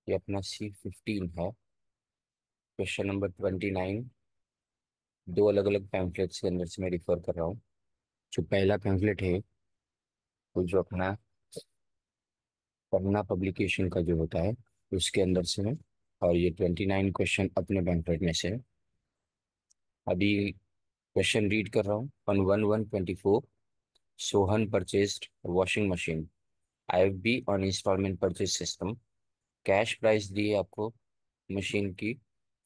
ये अपना C15 है। Question number 29। दो अलग अलग पैम्फलेट्स के अंदर से मैं रिफर कर रहा हूँ। जो पहला पैम्फलेट है वो जो अपना पन्ना पब्लिकेशन का जो होता है उसके अंदर से है। और ये 29 क्वेश्चन अपने पैम्फलेट में से है। अभी क्वेश्चन रीड कर रहा हूँ। On 1/1/24 Sohan purchased washing machine IFB on instalment purchase system. Cash price दी है आपको मशीन की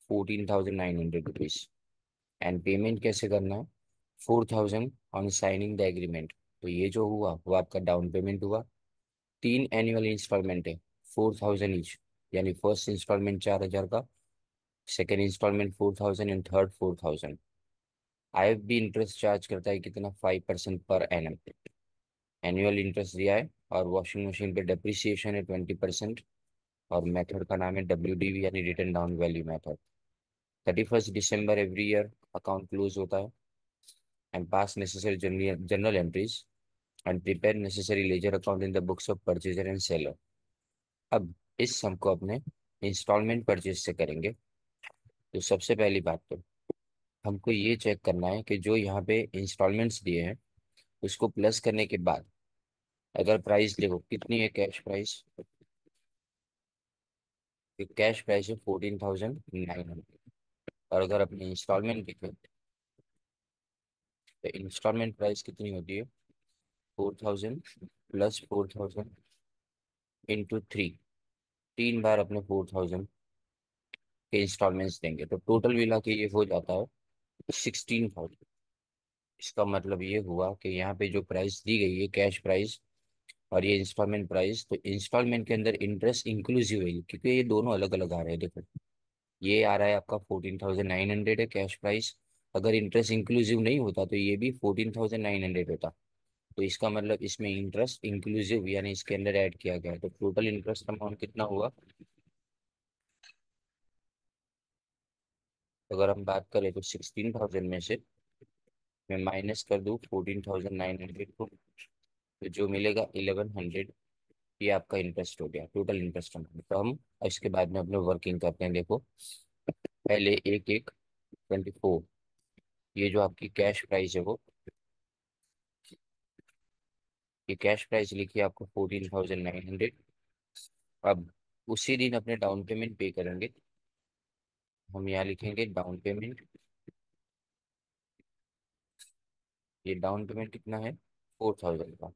14,900 रुपीज। एंड पेमेंट कैसे करना है? 4,000 ऑन साइनिंग द एग्रीमेंट। तो ये जो हुआ वो आपका डाउन पेमेंट हुआ। तीन एनुअल इंस्टॉलमेंट है, 4,000 ईच। यानी फर्स्ट इंस्टॉलमेंट 4,000 का, second installment 4,000 and third 4,000। IFB interest charge करता है कितना? 5% पर एनम। एनुअल इंटरेस्ट दिया है। और वॉशिंग मशीन पे डेप्रिसिएशन है 20%। और मेथड का नाम है WDV यानी रिटर्न डाउन वैल्यू मेथड। 31 दिसंबर एवरी ईयर अकाउंट क्लोज होता है। And pass necessary general entries and prepare necessary ledger account in the books of purchaser and seller. अब इस सम को अपने इंस्टॉलमेंट परचेज से करेंगे। तो सबसे पहली बात तो हमको ये चेक करना है कि जो यहाँ पे इंस्टॉलमेंट्स दिए हैं उसको प्लस करने के बाद अगर प्राइस देखो कितनी है कैश प्राइस। कैश प्राइस है 14,900। और अगर अपनी इंस्टॉलमेंट देखें तो इंस्टॉलमेंट प्राइस कितनी होती है? 4,000 प्लस 4,000 इंटू 3। तीन बार अपने 4,000 के इंस्टॉलमेंट्स देंगे तो टोटल मिला के ये हो जाता है 16,000। इसका मतलब ये हुआ कि यहाँ पे जो प्राइस दी गई है कैश प्राइस और ये इंस्टॉलमेंट प्राइस, तो इंस्टॉलमेंट के अंदर इंटरेस्ट इंक्लूसिव है क्योंकि ये दोनों अलग अलग आ रहे हैं। देखो ये आ रहा है आपका 14,900 है कैश प्राइस। अगर इंटरेस्ट इंक्लूसिव नहीं होता तो ये भी 14,900 होता। तो इसका मतलब इसमें इंटरेस्ट इंक्लूसिव यानी इसके अंदर ऐड किया गया है। तो टोटल इंटरेस्ट अमाउंट कितना हुआ? अगर हम बात करें तो 16,000 में से मैं माइनस कर दूं 14,900 को, तो जो मिलेगा 1,100। ये आपका इंटरेस्ट हो गया, टोटल इंटरेस्ट अमाउंट। तो हम इसके बाद में अपने वर्किंग करते हैं। देखो पहले एक एक 24, ये जो आपकी कैश प्राइस है वो, ये कैश प्राइस लिखी है आपको 14,900। अब उसी दिन अपने डाउन पेमेंट पे करेंगे। हम यहाँ लिखेंगे डाउन पेमेंट। ये डाउन पेमेंट कितना है? 4,000 का।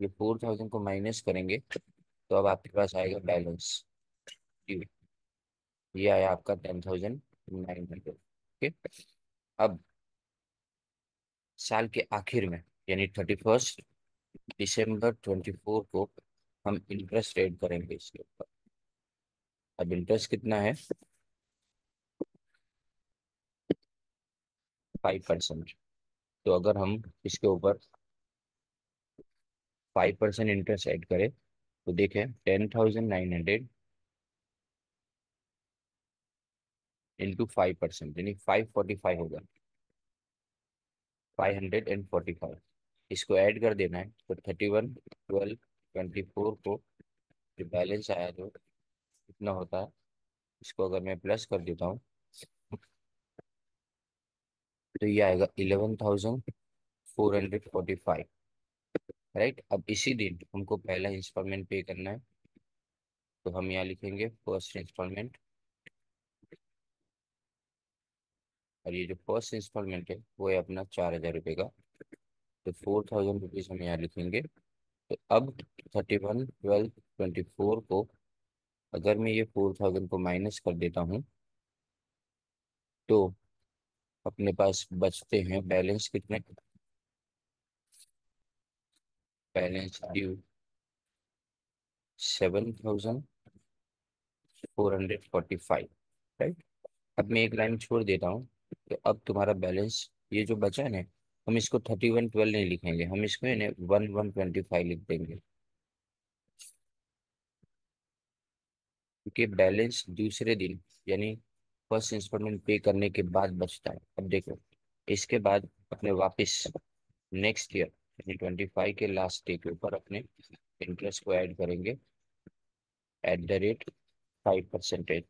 ये 4,000 को माइनस करेंगे तो अब आपके पास आएगा बैलेंस। ये आया आपका 10,900। ओके। अब साल के आखिर में यानी 31 दिसंबर 2024 को हम इंटरेस्ट रेट करेंगे इसके ऊपर। अब इंटरेस्ट कितना है? 5%। तो अगर हम इसके ऊपर 5% इंटरेस्ट ऐड करें तो देखें 10,900 इंटू 5% यानी 545 होगा। 545 इसको ऐड कर देना है तो 31/12/24 को जो बैलेंस आया जो कितना होता है, इसको अगर मैं प्लस कर देता हूँ तो ये आएगा 11,445। राइट। अब इसी दिन हमको पहला इंस्टॉलमेंट पे करना है। तो हम यहाँ लिखेंगे फर्स्ट इंस्टॉलमेंट। और ये जो फर्स्ट इंस्टॉलमेंट है वो है अपना 4,000 रुपये का। तो 4,000 रुपीज हम यहाँ लिखेंगे। तो अब 31/12/24 को अगर मैं ये 4,000 को माइनस कर देता हूँ तो अपने पास बचते हैं बैलेंस कितने? Balance due 7,445। राइट। अब मैं एक लाइन छोड़ देता हूँ। तो अब तुम्हारा बैलेंस ये जो बचा है ना, हम इसको 31/12 नहीं लिखेंगे, हम इसको है ना 1/1/25 लिख देंगे। क्योंकि बैलेंस दूसरे दिन यानी फर्स्ट इंस्टॉलमेंट पे करने के बाद बचता है। अब देखो इसके बाद अपने वापस नेक्स्ट ईयर यानी 25 के लास्ट डे के ऊपर अपने इंटरेस्ट को ऐड करेंगे एट द रेट 5%।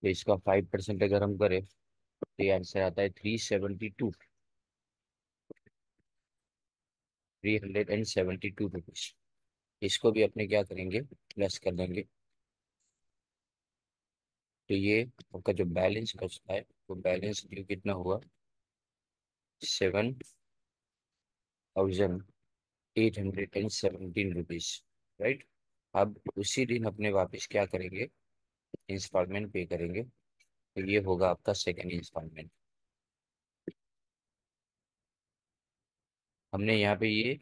तो इसका 5% अगर हम करें तो ये आंसर आता है 372, 372 रुपीज। इसको भी अपने क्या करेंगे, प्लस कर देंगे। तो ये आपका जो बैलेंस बचता है वो बैलेंस ड्यू कितना हुआ, 7,817 रुपीज, राइट। अब उसी दिन अपने वापस क्या करेंगे, इंस्टॉलमेंट पे करेंगे। तो ये होगा आपका सेकेंड इंस्टॉलमेंट। हमने यहाँ पे ये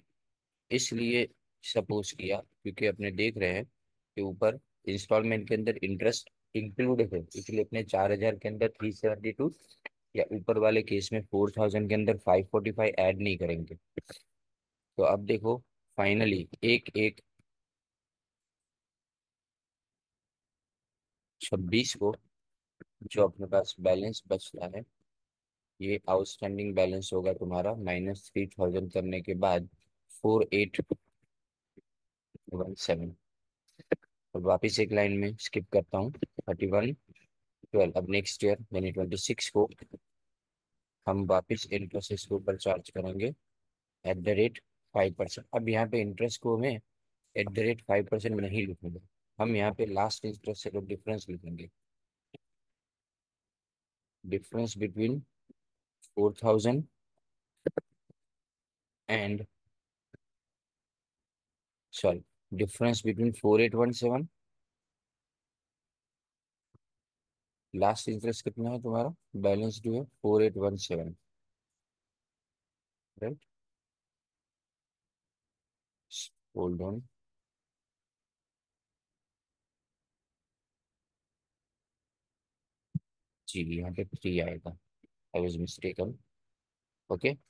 इसलिए सपोज किया क्योंकि अपने देख रहे हैं कि ऊपर इंस्टॉलमेंट के अंदर इंटरेस्ट इंक्लूड है, इसलिए अपने 4,000 के अंदर 372 या ऊपर वाले केस में 4,000 के अंदर 545 ऐड नहीं करेंगे। तो अब देखो, फाइनली एक एक 26 को जो अपने पास बैलेंस बचता है, ये आउटस्टैंडिंग बैलेंस होगा तुम्हारा -3,000 करने के बाद 4,817। और वापिस एक लाइन में स्किप करता हूँ, 31/12। अब नेक्स्ट ईयर यानी 26 को हम वापिस इंटरेस्ट इसके ऊपर चार्ज करेंगे @5%। अब यहाँ पे इंटरेस्ट को हमें @5% में नहीं लिखेंगे, हम यहाँ पे लास्ट इंटरेस्ट से डिफरेंस लिखेंगे। Difference between 4,000 and, sorry, difference between 4,817। Last interest कितना है तुम्हारा, बैलेंस जो है 4,817, राइट। Hold on. जी यहाँ पे 3 आएगा, आई वॉज मिस्टेकन। ओके, तो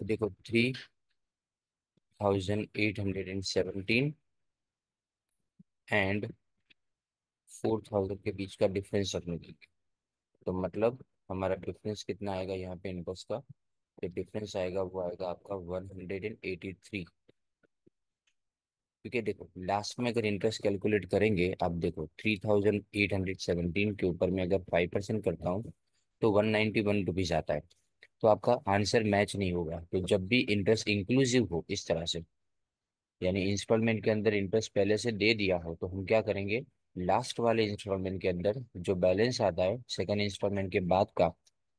देखो 3,817 एंड 4,000 के बीच का डिफरेंस रखने देंगे। तो मतलब हमारा डिफरेंस कितना आएगा यहाँ पे इनवर्स का, जो डिफरेंस आएगा वो आएगा आपका 183। क्योंकि देखो लास्ट में अगर इंटरेस्ट कैलकुलेट करेंगे, आप देखो 3,817 के ऊपर में अगर 5% करता हूँ तो 191 रुपीज आता है। तो आपका आंसर मैच नहीं होगा। तो जब भी इंटरेस्ट इंक्लूसिव हो इस तरह से, यानी इंस्टॉलमेंट के अंदर इंटरेस्ट पहले से दे दिया हो, तो हम क्या करेंगे, लास्ट वाले इंस्टॉलमेंट के अंदर जो बैलेंस आता है सेकंड इंस्टॉलमेंट के बाद का,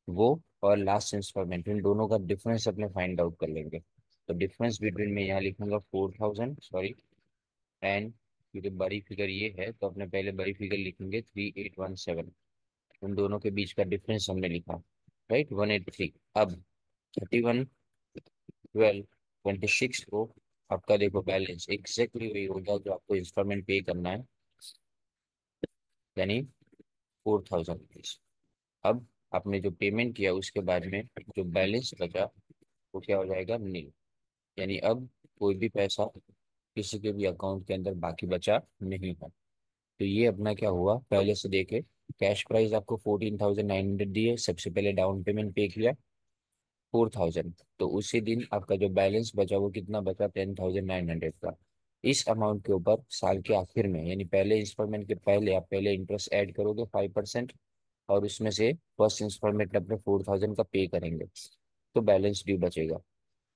वो और लास्ट इंस्टॉलमेंट इन दोनों का डिफरेंस अपने फाइंड आउट कर लेंगे। तो डिफरेंस बिटवीन में यहाँ लिखूंगा 4,000, सॉरी, एंड क्योंकि बड़ी फिगर ये है तो अपने पहले बड़ी फिगर लिखेंगे 3,817। उन दोनों के बीच का डिफरेंस हमने लिखा, राइट, 183। अब 31/12/26 को आपका देखो बैलेंस एग्जैक्टली वही होगा जो आपको इंस्टॉलमेंट पे करना है, यानी 4,000 रुपीज। अब आपने जो पेमेंट किया उसके बाद में जो बैलेंस बचा वो क्या हो जाएगा, नील। यानी अब कोई भी पैसा किसी के भी अकाउंट के अंदर बाकी बचा नहीं है। तो ये अपना क्या हुआ, पहले से देखे, कैश प्राइस आपको 14,900 दी है, सबसे पहले डाउन पेमेंट पे किया 4,000। तो उसी दिन आपका जो बैलेंस बचा वो कितना बचा, 10,900 का। इस अमाउंट के ऊपर साल के आखिर में यानी पहले इंस्टॉलमेंट के पहले आप पहले इंटरेस्ट ऐड करोगे 5%, और उसमें से फर्स्ट इंस्टॉलमेंट अपने 4,000 का पे करेंगे, तो बैलेंस ड्यू बचेगा।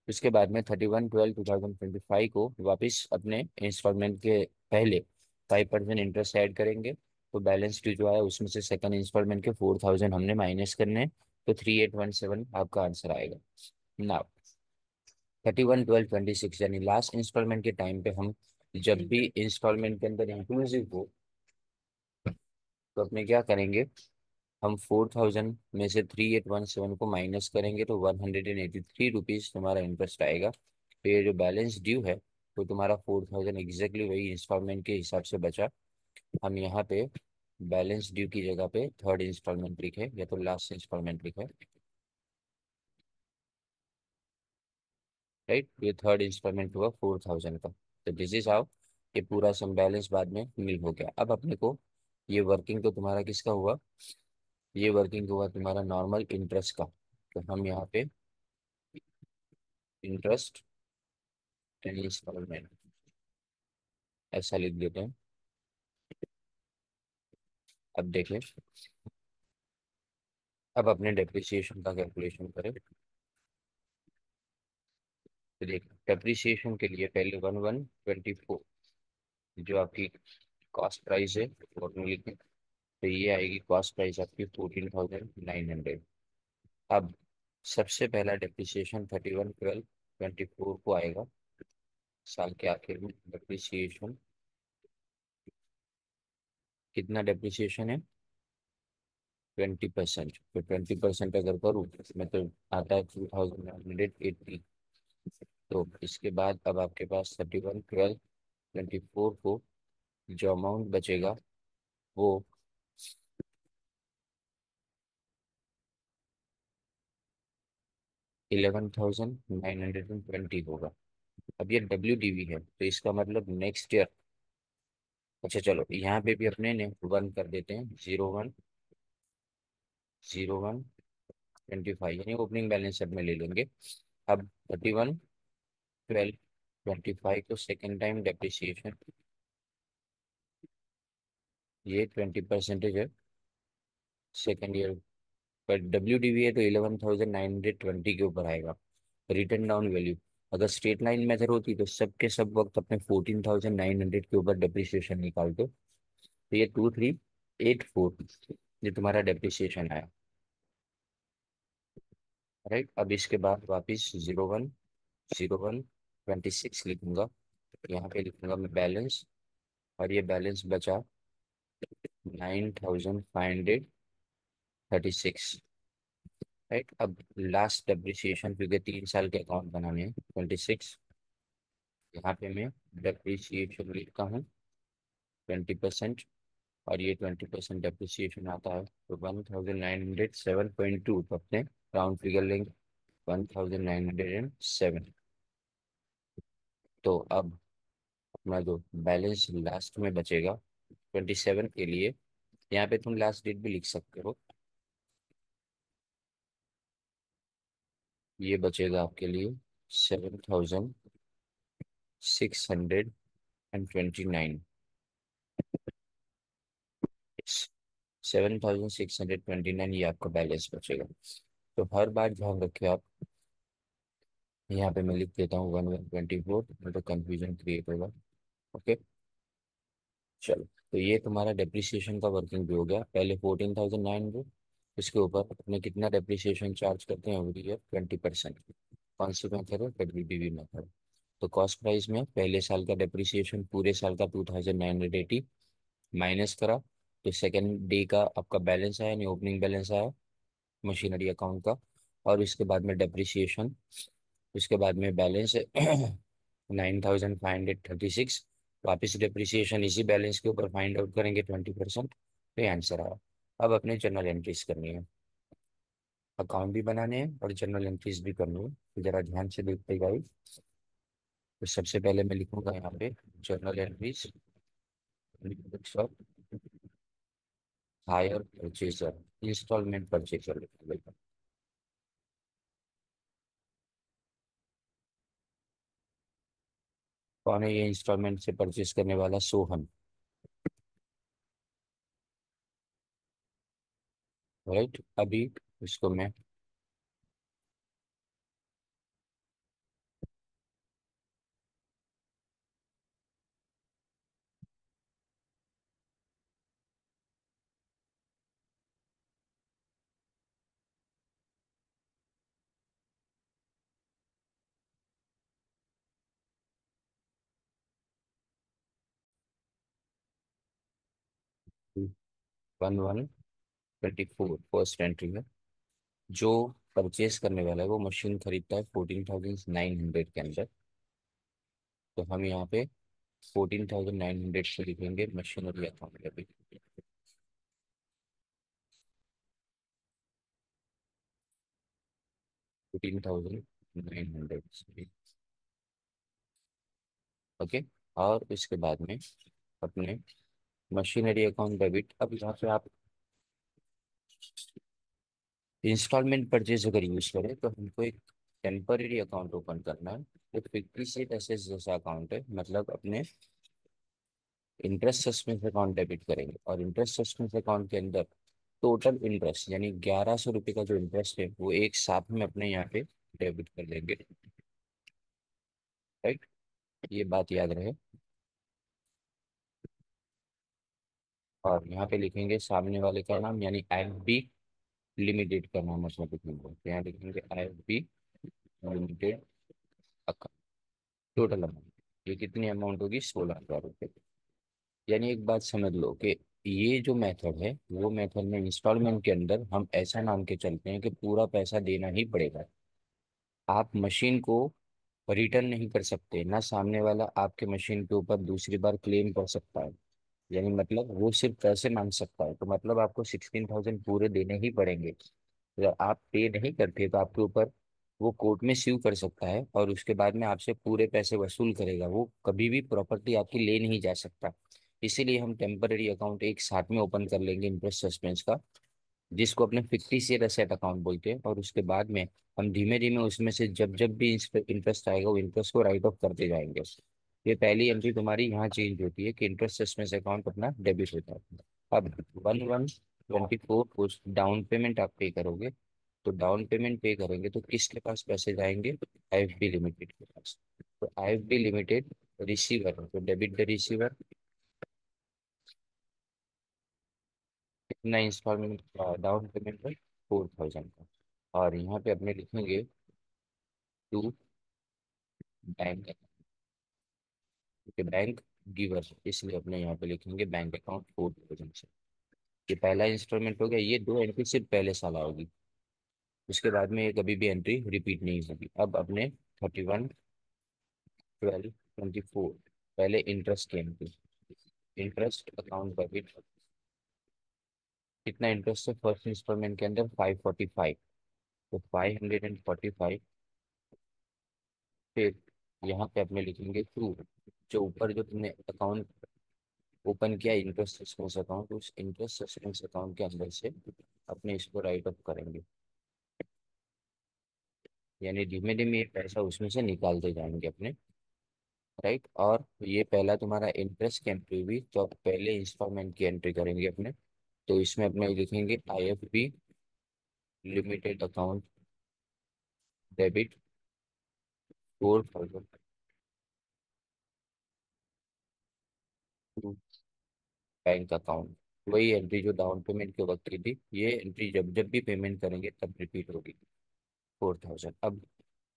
उसके बाद में 31/12/2025 को वापस अपने इंस्टॉलमेंट के पहले 5% इंटरेस्ट ऐड करेंगे, तो बैलेंस ड्यू जो आया उसमें से सेकंड इंस्टॉलमेंट के 4,000 हमने माइनस करने हैं, तो 3,817 आपका आंसर आएगा। ना 31/12/26 यानी लास्ट इंस्टॉलमेंट के टाइम पे हम जब भी इंस्टॉलमेंट के अंदर इंक्लूसिव हो तो अपने क्या करेंगे, हम 4,000 में से 3,817 को माइनस करेंगे तो 183 रुपीज तुम्हारा इंटरेस्ट आएगा। तो ये जो बैलेंस ड्यू है वो तुम्हारा 4,000 एग्जैक्टली वही इंस्टॉलमेंट के हिसाब से बचा। हम यहाँ पे बैलेंस ड्यू की जगह पे थर्ड इंस्टॉलमेंट लिखे या तो लास्ट इंस्टॉलमेंट लिखे, राइट। ये थर्ड इंस्टॉलमेंट हुआ 4,000 का। तो दिस इज हाउ ये पूरा सम बैलेंस बाद में मिल हो गया। अब अपने को ये वर्किंग तो तुम्हारा किसका हुआ, ये वर्किंग हुआ तुम्हारा नॉर्मल इंटरेस्ट का। तो हम यहाँ पे इंटरेस्ट एंड इंस्टॉलमेंट, ऐसा लिख देते हैं। अब देखें, अब अपने डेप्रिसिएशन का कैलकुलेशन करें। तो देखिए डेप्रिसिएशन के लिए पहले 1124 जो आपकी कॉस्ट प्राइस है वो अपने लिखें। तो ये आएगी कॉस्ट प्राइस आपकी 14,900। अब सबसे पहला डेप्रिसिएशन 31/12/24 को आएगा। साल के आखिर में डेप्रिसिएशन, कितना डेप्रिसिएशन है? 20%। तो 20% अगर करूँ इसमें तो आता है 2,980। तो इसके बाद अब आपके पास 31/12/24 को जो अमाउंट बचेगा वो 11,920 होगा। अब ये WDV है तो इसका मतलब नेक्स्ट ईयर। अच्छा चलो यहाँ पे भी अपने ने वन कर देते हैं, 01/01/25 यानी ओपनिंग बैलेंस सब में ले लेंगे। अब 31/12/25 को सेकेंड टाइम डेप्रिसिएशन, ये 20% है सेकेंड ईयर। पर WDV है तो 11,920 के ऊपर आएगा। रिटर्न डाउन वैल्यू, अगर स्ट्रेट लाइन मेथड होती तो सब के सब वक्त अपने 14,900 के ऊपर डेप्रिसिएशन निकालते। तो ये 2384 ये तुम्हारा डेप्रिसिएशन आया। राइट, अब इसके बाद वापिस 01/01/26 लिखूंगा। यहाँ पे लिखूंगा मैं बैलेंस, और ये बैलेंस बचा 9,536। राइट, अब लास्ट डेप्रिसिएशन क्योंकि 3 साल के अकाउंट बनाने हैं 26, यहाँ पे मैं डेप्रिसिएशन लिखता हूँ 20%। और ये 20% डेप्रिसिएशन आता है तो 1,907.2, तो अपने राउंड फिगर लेंगे 1,907। तो अब अपना जो बैलेंस लास्ट में बचेगा 27 के लिए, यहाँ पे तुम लास्ट डेट भी लिख सकते हो। ये बचेगा आपके लिए 7,629। 7,629 ये आपका बैलेंस बचेगा। तो हर बार ध्यान रखें आप, यहाँ पे मैं लिख देता हूँ 11/24, नहीं तो कंफ्यूजन क्रिएट होगा। ओके चलो, तो ये तुम्हारा डेप्रिसिएशन का वर्किंग भी हो गया। पहले 14,900, इसके ऊपर अपने कितना डेप्रिसिएशन चार्ज करते हैं एवरी ईयर? 20%। कौन सी मेथड है? WDV method. तो कॉस्ट प्राइस में पहले साल का डेप्रिसिएशन पूरे साल का 2,980 माइनस करा, तो सेकेंड डे का आपका बैलेंस आया, यानी ओपनिंग बैलेंस आया मशीनरी अकाउंट का। और इसके बाद में डेप्रिसिएशन, उसके बाद में बैलेंस 9,536, वापस डिप्रिसिएशन इसी बैलेंस के ऊपर फाइंड आउट करेंगे 20%। तो ये आंसर आया। अब अपने जर्नल एंट्रीज करनी है, अकाउंट भी बनाने हैं और जर्नल एंट्रीज भी करनी है। तो जरा ध्यान से देखते गाइस। तो सबसे पहले मैं लिखूंगा यहाँ पे journal entries of hire purchaser, installment purchaser लिखूंगा। कौन है ये इंस्टॉलमेंट से परचेज करने वाला? सोहन। राइट, अभी इसको मैं 11/24 फर्स्ट एंट्री है। जो परचेस करने वाला है वो मशीन खरीदता है 14,900 के अंदर। तो हम यहाँ पे 14,900 से लिखेंगे मशीनरी अकाउंट डेबिट। 14,900। ओके, और इसके बाद में अपने मशीनरी अकाउंट डेबिट। अब यहाँ पे आप इंस्टॉलमेंट परचेज अगर यूज करें तो हमको एक टेम्पररी अकाउंट ओपन करना है। एक फिक्सेड एसेट्स जैसा अकाउंट है, मतलब अपने इंटरेस्ट सस्पेंस अकाउंट डेबिट करेंगे, और इंटरेस्ट सस्पेंस अकाउंट के अंदर टोटल इंटरेस्ट यानी 1100 रुपये का जो इंटरेस्ट है वो एक साथ में अपने यहाँ पे डेबिट कर लेंगे। राइट, ये बात याद रहे। और यहाँ पे लिखेंगे सामने वाले का नाम, यानी IFB लिमिटेड का नाम उसमें लिखेंगे, तो यहाँ लिखेंगे IFB limited account. Total amount, ये कितनी अमाउंट होगी, 16,000 रुपये। यानी एक बात समझ लो कि ये जो मेथड है वो मेथड में इंस्टॉलमेंट के अंदर हम ऐसा मान के चलते हैं कि पूरा पैसा देना ही पड़ेगा। आप मशीन को रिटर्न नहीं कर सकते, ना सामने वाला आपके मशीन के ऊपर दूसरी बार क्लेम कर सकता है। यानी मतलब वो सिर्फ पैसे मांग सकता है, तो मतलब आपको 16,000 पूरे देने ही पड़ेंगे। अगर आप पे नहीं करते तो आपके ऊपर वो कोर्ट में स्यू कर सकता है, और उसके बाद में आपसे पूरे पैसे वसूल करेगा। वो कभी भी प्रॉपर्टी आपकी ले नहीं जा सकता। इसीलिए हम टेम्पररी अकाउंट एक साथ में ओपन कर लेंगे इंटरेस्ट सस्पेंस का, जिसको अपने फिक्टिशियल एसेट अकाउंट बोलते हैं, और उसके बाद में हम धीमे धीमे उसमें से जब जब भी इंटरेस्ट आएगा वो इंटरेस्ट को राइट ऑफ करते जाएंगे। ये पहली एंट्री तुम्हारी यहाँ चेंज होती है कि इंटरेस्ट सस्पेंस अकाउंट अपना डेबिट होता है। अब 11/24 को डाउन पेमेंट आप पे करोगे, तो डाउन पेमेंट पे करेंगे तो किसके पास पैसे जाएंगे, IFB लिमिटेड के पास। तो IFB लिमिटेड रिसीवर, तो डेबिट द रिसीवर। कितना इंस्टॉलमेंट डाउन पेमेंट है, 4,000 का। और यहाँ पे अपने लिखेंगे टू बैंक, बैंक गिवर, इसलिए अपने यहाँ पे लिखेंगे बैंक अकाउंट 4,000 से। ये पहला इंस्टॉलमेंट हो गया, ये दो एंट्री सिर्फ पहले साल आएगी, उसके बाद में ये कभी भी एंट्री रिपीट नहीं होगी। अब अपने 31/12/24 पहले इंटरेस्ट की एंट्री, इंटरेस्ट अकाउंट डेबिट। कितना इंटरेस्ट है फर्स्ट इंस्टॉलमेंट के अंदर, 545, तो 545। फिर यहाँ पे अपने लिखेंगे टू, जो ऊपर जो तुमने अकाउंट ओपन किया इंटरेस्ट सस्पेंस अकाउंट, उस इंटरेस्ट सस्पेंस अकाउंट के अंदर से अपने इसको राइट ऑफ करेंगे। यानी धीमे धीमे ये पैसा उसमें से निकालते जाएंगे अपने। राइट, और ये पहला तुम्हारा इंटरेस्ट की एंट्री हुई, तो अब पहले इंस्टॉलमेंट की एंट्री करेंगे अपने। तो इसमें अपने लिखेंगे IFB limited account debit 4,000 to bank account. वही एंट्री जो डाउन पेमेंट के वक्त की थी, ये एंट्री जब जब भी पेमेंट करेंगे तब रिपीट होगी, 4,000। अब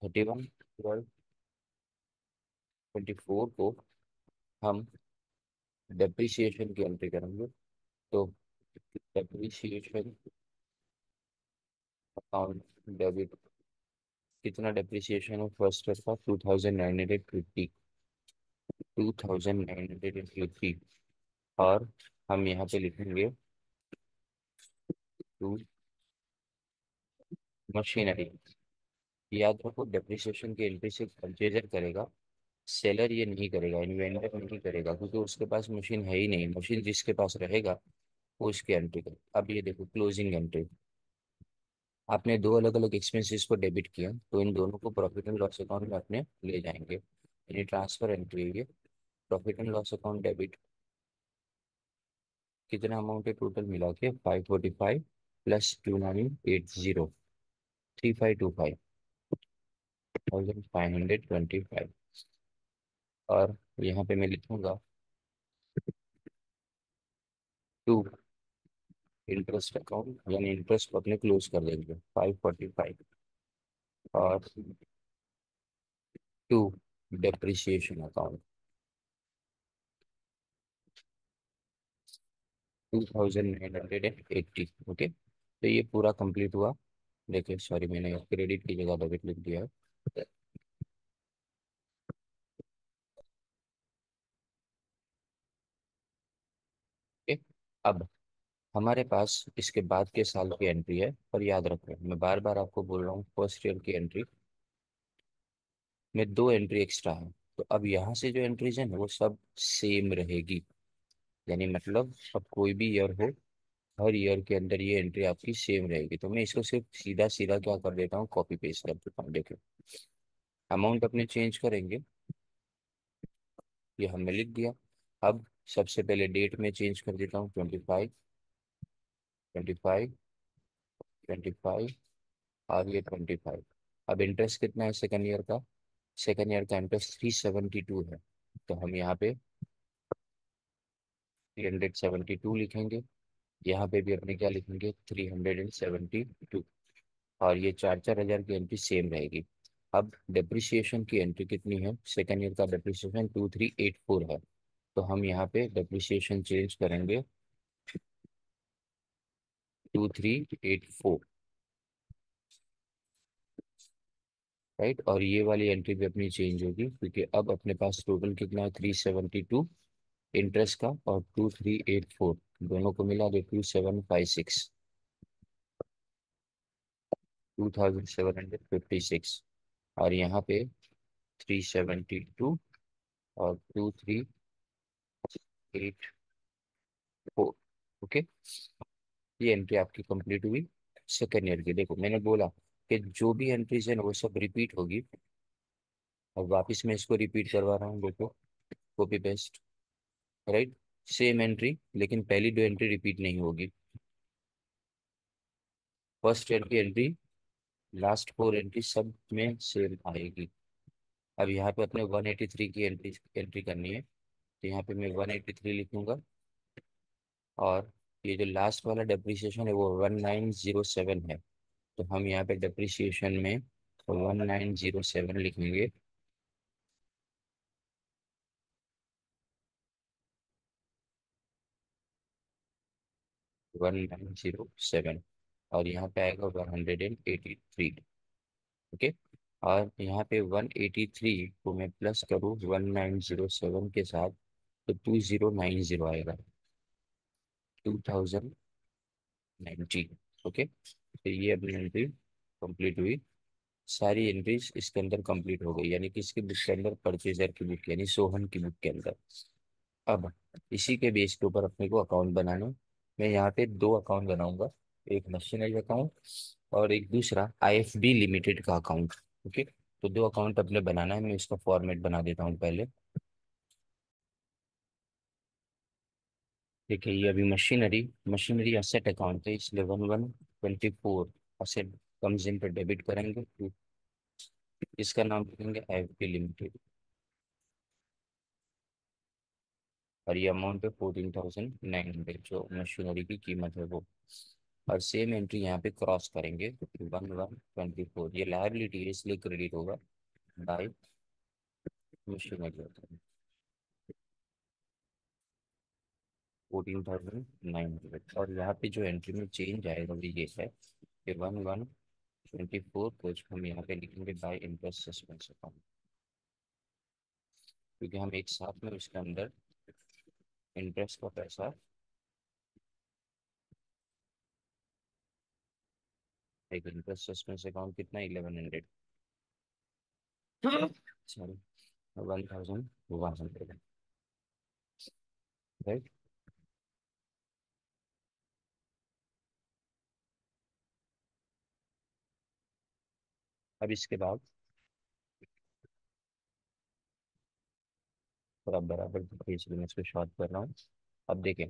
31/12/24 को हम डेप्रिसिएशन की एंट्री करेंगे। तो डेप्रिसिएशन अकाउंट डेबिट, कितना डेप्रिसिएशन है फर्स्ट ईयर का, 2,950, 2,950। और हम यहाँ पे लिखेंगे टू मशीनरी। याद रखो डेप्रिसिएशन की एंट्री से परचेजर करेगा, सेलर ये नहीं करेगा, इन्वेंडर नहीं करेगा, क्योंकि उसके पास मशीन है ही नहीं। मशीन जिसके पास रहेगा वो इसकी एंट्री करे। अब ये देखो क्लोजिंग एंट्री, आपने दो अलग अलग एक्सपेंसेस को डेबिट किया, तो इन दोनों को प्रॉफिट एंड लॉस अकाउंट में अपने ले जाएंगे, यानी ट्रांसफर एंट्री है ये। Profit and loss account debit, कितना अमाउंट है टोटल मिला के, 545 प्लस 2,980, 3,525, 1,525। और यहाँ पे मैं लिखूंगा टू इंटरेस्ट अकाउंट, यानी इंटरेस्ट को अपने क्लोज कर देंगे 545। और टू डेप्रिसिएशन अकाउंट 2,980। ओके, तो ये पूरा कंप्लीट हुआ। देखिए सॉरी, मैंने क्रेडिट की जगह डेबिट लिख दिया है। ओके, अब हमारे पास इसके बाद के साल की एंट्री है, पर याद रखो मैं बार बार आपको बोल रहा हूँ फर्स्ट ईयर की एंट्री में दो एंट्री एक्स्ट्रा है। तो अब यहाँ से जो एंट्रीज है ना वो सब सेम रहेगी। यानी मतलब अब कोई भी ईयर हो, हर ईयर के अंदर ये एंट्री आपकी सेम रहेगी। तो मैं इसको सिर्फ सीधा सीधा क्या कर देता हूँ, कॉपी पेस्ट कर देता हूँ। देखो अमाउंट अपने चेंज करेंगे, ये हमने लिख दिया। अब सबसे पहले डेट में चेंज कर देता हूँ, 25, 25, 25 और ये 25। अब इंटरेस्ट कितना है सेकेंड ईयर का? सेकेंड ईयर का इंटरेस्ट 372 है। तो हम यहाँ पे 372 लिखेंगे। यहाँ पे भी अपने क्या लिखेंगे, 372। और ये 4-4 हज़ार की एंट्री सेम रहेगी। अब डेप्रिसिएशन की एंट्री कितनी है? सेकेंड ईयर का डेप्रिसिएशन 2384 है। तो हम यहाँ पे डेप्रिसिएशन चेंज करेंगे 2384। राइट, और ये वाली एंट्री भी अपनी चेंज होगी क्योंकि अब अपने पास टोटल कितना है, 372 इंटरेस्ट का, और 2384 दोनों को मिला दो, 2756, 2756। और यहाँ पे 372 और 2384। ओके, ये एंट्री आपकी कंप्लीट हुई सेकेंड ईयर की। देखो मैंने बोला कि जो भी एंट्रीज है ना वो सब रिपीट होगी। और वापस मैं इसको रिपीट करवा रहा हूँ, देखो, copy paste. Right, same entry, लेकिन पहली दो एंट्री रिपीट नहीं होगी। फर्स्ट ईयर की एंट्री, लास्ट फोर एंट्री सब में सेम आएगी। अब यहाँ पे अपने 183 की एंट्री एंट्री करनी है। तो यहाँ पे मैं 183 लिखूंगा। और ये जो लास्ट वाला डेप्रिसिएशन है वो 1907 है। तो हम यहाँ पे डेप्रिसिएशन में 1907 लिखेंगे। 1907। और यहाँ पे आएगा 183। ओके, और यहाँ पे 183 को मैं प्लस करूँ 1907 के साथ, तो 2090 आएगा, 2090। ओके, तो ये अपनी एंट्री कंप्लीट हुई। सारी एंट्रीज इसके अंदर कंप्लीट हो गई, यानी कि इसकी बुक के अंदर, परचेजर की बुक यानी सोहन की बुक के अंदर। अब इसी के बेस के ऊपर अपने को अकाउंट बनाना है। मैं यहाँ पे दो अकाउंट बनाऊंगा, एक मशीनरी अकाउंट और एक दूसरा आईएफबी लिमिटेड का अकाउंट। ओके, तो दो अकाउंट अपने बनाना है। मैं इसका फॉर्मेट बना देता हूँ पहले। देखिए, ये अभी मशीनरी मशीनरी असेट अकाउंट है, इसलिए 1124 असेट कम्स इन पर डेबिट करेंगे। इसका नाम रखेंगे आईएफबी लिमिटेड। और ये अमाउंट है 14,900, जो मशीनरी की कीमत है वो। और सेम एंट्री यहाँ पे क्रॉस करेंगे, 1124, ये लायबिलिटी है इसलिए क्रेडिट होगा बाय मशीनरी। 14,900। और यहाँ पे जो एंट्री में चेंज आएगा वो ये है कि 1124 को हम यहाँ पे लिखेंगे बाय इंटरेस्ट सस्पेंस अकाउंट, क्योंकि हम एक साथ में उसके अंदर इंटरेस्ट का पैसा, एक इंटरेस्ट सस्पेंस अकाउंट कितना, 1100, सॉरी, 1,100। राइट, अब इसके बाद थोड़ा बराबर देखिए, इसलिए मैं इसको शॉर्ट कर रहा हूँ। अब देखें,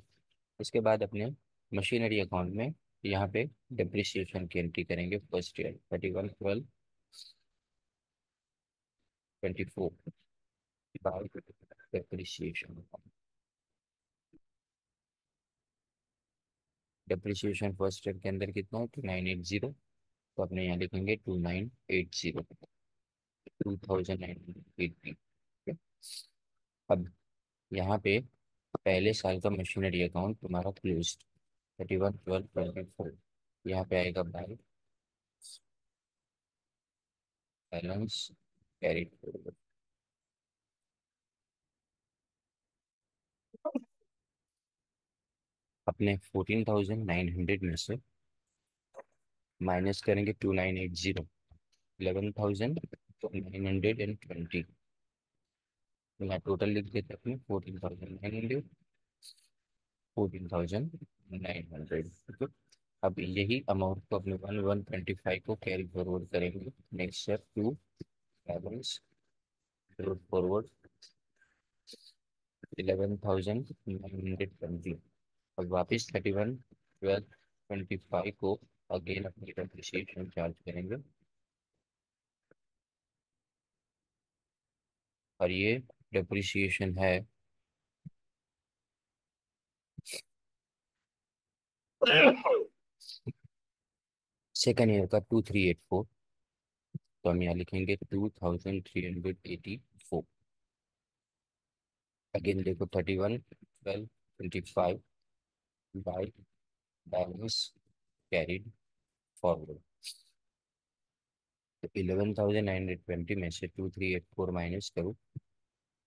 इसके बाद अपने मशीनरी अकाउंट में यहाँ पे डिप्रिसिएशन की एंट्री करेंगे, first year 31/12/24 by depreciation. Depreciation first year के अंदर कितना है, 2980। तो अपने यहाँ लिखेंगे 2980, 2980। अब यहाँ पे पहले साल का मशीनरी अकाउंट तुम्हारा क्लोज, 31/12/24। यहाँ पे आएगा बाय बैलेंस कैरिड फॉरवर्ड। अपने 14,900 में से माइनस करेंगे 2980, 11,920। यहाँ टोटल लिख देते अपने 14,900, 14,900। अब यही अमाउंट को अपने 125 को कैरी फॉरवर्ड करेंगे next year to balance forward 11,920। अब वापस 31, 12, 25 को अगेन अपनी डेप्रिसिएशन चार्ज करेंगे। और ये डेप्रिसिएशन है सेकेंड ईयर का 2384। तो हम यहाँ लिखेंगे 2384। अगेन देखो 31, 12, 25 बाई बैलेंस कैरिड फॉरवर्ड। तो 11,920 में से 2384 माइनस करो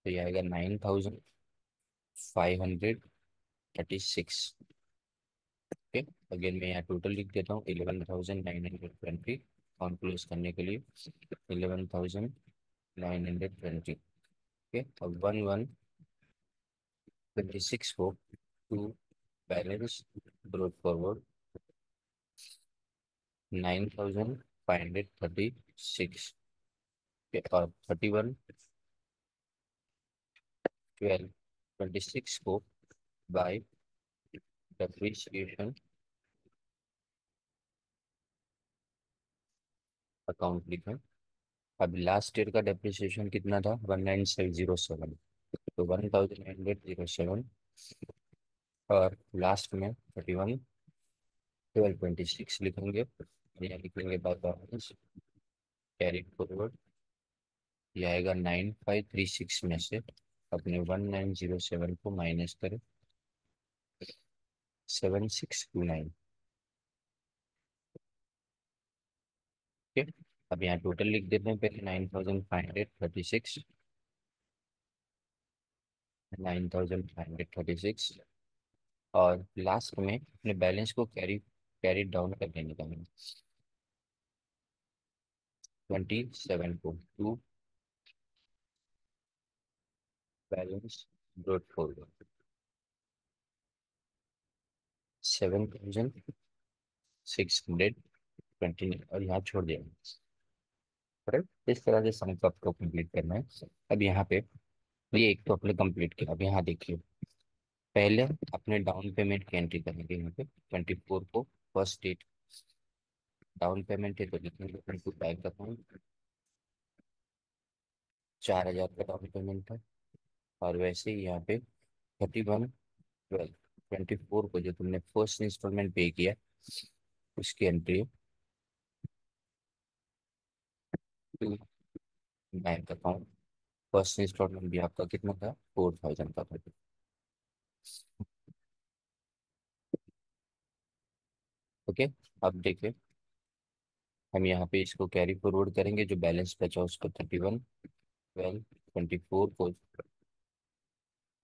तो ये आएगा 9,536। ओके। अगेन मैं यहाँ टोटल लिख देता हूँ 11,920 काउंट क्लोज करने के लिए। 11,920। ओके। अब 1126 को टू बैलेंस ब्रोड फॉरवर्ड 9,536। और 31, 12, 26 को बाय डेप्रिसिएशन अकाउंट लिखें। अब लास्ट ईयर का डेप्रिसिएशन कितना था? 19,707। तो 1,907 और लास्ट में 31, 12, 26 लिखेंगे। यहाँ लिखेंगे बाय बैलेंस कैरी फॉरवर्ड। ये आएगा 9,536 में से अपने 1,907 को माइनस करें 7,629। ठीक है। अब यहाँ टोटल लिख देते हैं पहले 9,536। 9,536 और लास्ट में अपने बैलेंस को कैरी कैरी डाउन कर देने का है 27 को टू बैलेंस ब्रॉड फॉरवर्ड 7,629 और यहाँ छोड़ देंगे। करेक्ट। इस तरह से सम को आपको कंप्लीट करना है। अब यहाँ पे ये एक तो अपने कंप्लीट किया। अब यहाँ देखिए पहले अपने डाउन पेमेंट की एंट्री करेंगे यहाँ पे 24 को फर्स्ट डेट डाउन पेमेंट है तो लिखेंगे टू बैंक अकाउंट 4,000 का डाउन पेमेंट है। और वैसे ही यहाँ पे 31, 12, 24 को जो तुमने फर्स्ट इंस्टॉलमेंट पे किया उसकी entry to bank account. First installment भी आपका कितना था? 4,000 का था। ओके। अब देखिए हम यहाँ पे इसको कैरी फॉरवर्ड करेंगे जो बैलेंस बचा उसको 31, 12, 24 को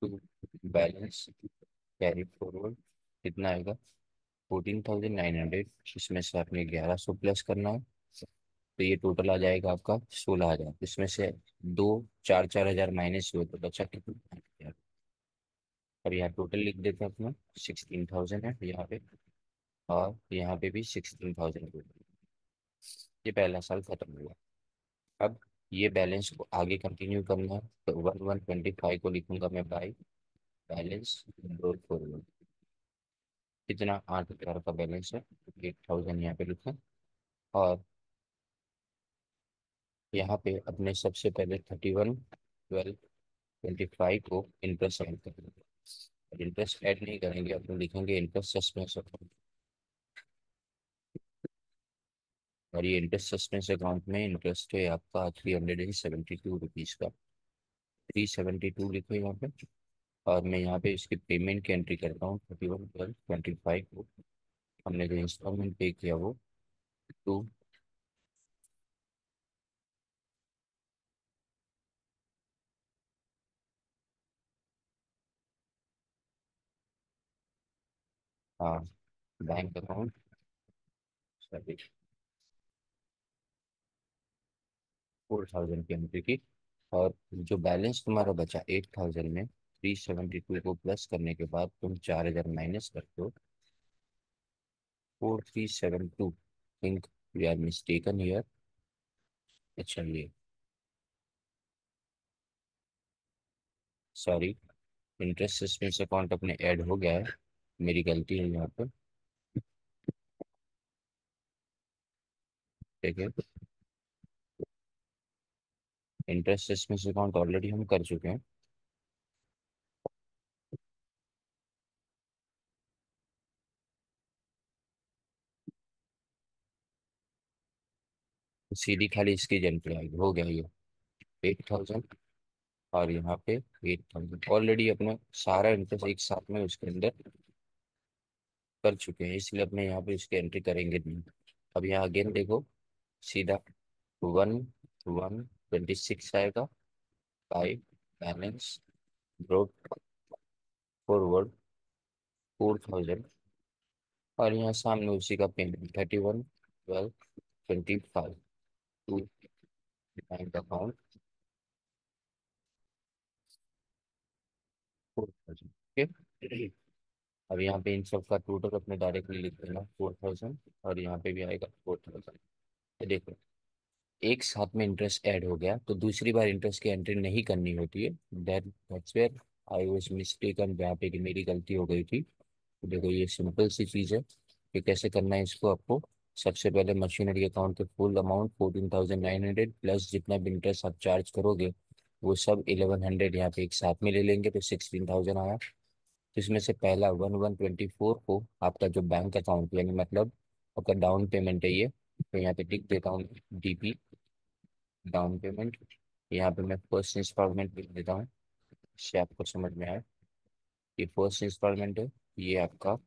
टू बैलेंस कैरी फॉरवर्ड कितना आएगा? 14,900। इसमें से आपने 1,100 प्लस करना है तो ये टोटल आ जाएगा आपका 16,000। इसमें से दो 4-4 हजार माइनस हुए तो बचा कितना? 8,000। अब यहाँ टोटल लिख देते हैं अपना 16,000 है यहाँ पे और यहाँ पे भी 16,000। ये पहला साल खत्म हुआ। अब ये बैलेंस को आगे कंटिन्यू करना है तो 1125 को लिखूंगा मैं बाई बैलेंस ब्रोड फॉरवर्ड। कितना? 8,000 का बैलेंस है। 8,000 यहाँ पे लिखा। और यहाँ पे अपने सबसे पहले 31, 12, 25 को इंटरेस्ट ऐड करेंगे। इंटरेस्ट ऐड नहीं करेंगे अपने लिखेंगे इंटरेस्ट सस्पेंस अकाउंट। और ये इंटरेस्ट सस्पेंस अकाउंट में इंटरेस्ट है आपका 372 रुपीज़ का। 372 लिखो यहाँ पे। और मैं यहाँ पे इसकी पेमेंट की एंट्री करता हूँ 31, 12, 25 को हमने जो इंस्टॉलमेंट पे किया वो टू। हाँ बैंक अकाउंट सॉरी 4,000 की एंट्री की। और जो बैलेंस तुम्हारा बचा 8,000 में 372 को प्लस करने के बाद तुम 4,000 माइनस करते हो 4,372। Think we are mistaken here. चलिए सॉरी इंटरेस्ट एक्सपेंस अकाउंट अपने ऐड हो गया है, मेरी गलती है यहाँ पे। ठीक है, इंटरेस्ट एक्सपेंस अकाउंट ऑलरेडी हम कर चुके हैं। तो सीधी खाली इसकी एंट्री आएगी, हो गया ये 8,000। और यहाँ पे 8,000 ऑलरेडी अपने सारा इंटरेस्ट एक साथ में उसके अंदर कर चुके हैं, इसलिए अपने यहाँ पे इसकी एंट्री करेंगे नहीं। अब यहाँ अगेन देखो, सीधा 1,126 आएगा, 5 बैलेंस, ब्रोड फॉरवर्ड 4,000। और यहाँ सामने उसी का payment 31, 12, 25 to bank account 4,000। Okay, अब यहाँ पे इन सब का टोटल अपने डायरेक्टली लिख देना 4,000, और यहाँ पे भी आएगा 4,000। ये देखो, एक साथ में इंटरेस्ट ऐड हो गया, तो दूसरी बार इंटरेस्ट की एंट्री नहीं करनी होती है। That's where I was mistaken, यहाँ पे कि मेरी गलती हो गई थी। तो देखो, ये सिंपल सी चीज़ है कि कैसे करना है इसको आपको। सबसे पहले मशीनरी अकाउंट के फुल अमाउंट 14,900 प्लस जितना भी इंटरेस्ट आप चार्ज करोगे वो सब 1,100 यहाँ पे एक साथ में ले लेंगे, तो 16,000 आया। तो इसमें से पहला 1,124 को आपका जो बैंक अकाउंट यानी मतलब आपका डाउन पेमेंट है ये, तो यहाँ पे टिक देता हूँ डीपी डाउन पेमेंट। यहाँ पे मैं फर्स्ट इंस्टॉलमेंट लिख देता हूँ, इससे आपको समझ में आए। ये फर्स्ट इंस्टॉलमेंट है, ये आपका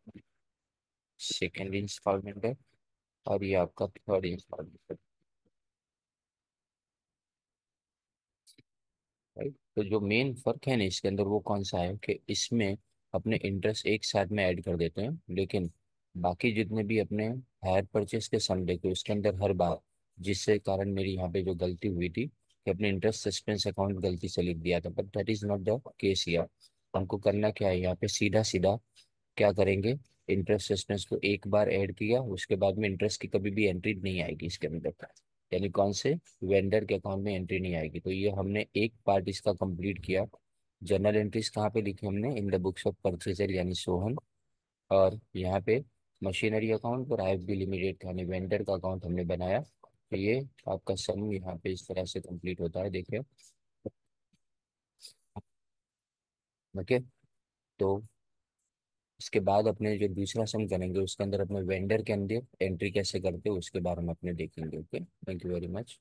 सेकेंड इंस्टॉलमेंट है, और ये आपका थर्ड इंस्टॉलमेंट है। राइट, तो जो मेन फर्क है ना इसके अंदर वो कौन सा है कि इसमें अपने इंटरेस्ट एक साथ में ऐड कर देते हैं, लेकिन बाकी जितने भी अपने हायर परचेस के सम देते हैं उसके अंदर हर बार, जिससे कारण मेरी यहाँ पे जो गलती हुई थी कि अपने इंटरेस्ट सस्पेंस अकाउंट गलती से लिख दिया था, but that is not the case here. हमको करना क्या है यहाँ पे, सीधा सीधा क्या करेंगे, इंटरेस्ट एक्सपेंस को एक बार ऐड किया, उसके बाद में इंटरेस्ट की कभी भी एंट्री नहीं आएगी इसके अंदर। यानी कौन से, वेंडर के अकाउंट में एंट्री नहीं आएगी। तो ये हमने एक पार्ट इसका कंप्लीट किया। जर्नल एंट्रीज कहाँ पे लिखी हमने, in the books of purchaser यानी सोहन। और यहाँ पे मशीनरी अकाउंट और आईएफबी लिमिटेड यानी वेंडर का अकाउंट हमने बनाया। तो ये आपका सम यहाँ पे इस तरह से कंप्लीट होता है, देखिए। ओके, तो इसके बाद अपने जो दूसरा सम करेंगे उसके अंदर अपने वेंडर के अंदर एंट्री कैसे करते हैं उसके बारे में अपने देखेंगे। Okay, thank you very much.